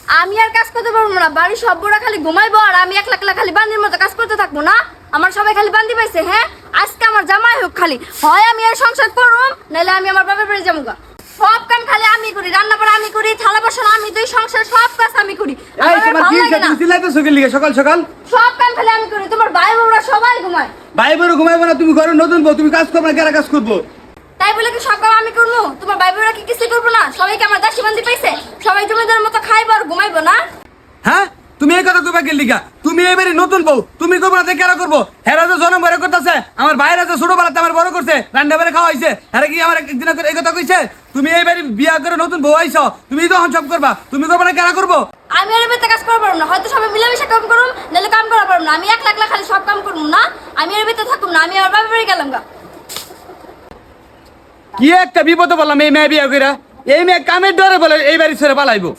আমি আর কাজ করতে পারবো না, বাড়ির সব বুড়া খালি ঘুমাইবো আর আমি একলা একলা খালি বান্দির মতো কাজ করতে থাকবো না। আমার সবাই খালি বান্দি পাইছে। হ্যাঁ, আজকে আমার জামাই হোক খালি, হয় আমি আর সংসার করুম, নাহলে আমি আমার বাবার বাড়ি যাবো। সব কাম খালি আমি করি, রান্না বাড়া আমি করি, থালা বাসন আমি ধুই, সংসার সব কাজ আমি করি। এই তোমার কি তুমি চিল্লাইতেছো কি লিগে সকাল সকাল? সব কাম খালি আমি করি, তোমার ভাই বোনরা সবাই ঘুমায়। ভাই বোন ঘুমাইবো না? তুমি ঘরে নতুন বউ, তুমি কাজ করবে না, কারা কাজ করবো? তাই বলে কি সব কাম আমি করবো? তোমার ভাই বোনরা কি কিছু করবো না? সবাইকে আমার দাসী বান্দি পাইছে, সবাই জমিদার মতো খাইবো আর ঘুমাইবো না। হ্যাঁ, তুমি এই কথা কইবা কি লিগা? তুমি এবারে নতুন বউ, তুমি করবো না তো কারা করবো? হেরা তো জন্ম বড় করতেছে, আমার ভাইরা তো ছোটবেলাতে আমার বড় করছে, রান্না বাড়ি খাওয়াইছে, হেরা কি আমার একদিন করে এই কথা কইছে? তুমি এইবারে বিয়া করে নতুন বউ আইছো, তুমি তখন সব করবা, তুমি করবো না কারা করবো? আমি আর এবারে কাজ করতে পারবো না, হয়তো সবাই মিলেমিশে কাম করুম, নাহলে কাম করা পারবো না। আমি একলা একলা খালি সব কাম করবো না, আমি আর এবারে থাকুম না, আমি আমার বাবার বাড়ি গেলাম গা। কি একটা বিপদে বললাম এই মেয়ে বিয়া কইরা, এই মেয়ে কামের ডরে বলে এই বাড়ি ছেড়ে পালাইবো।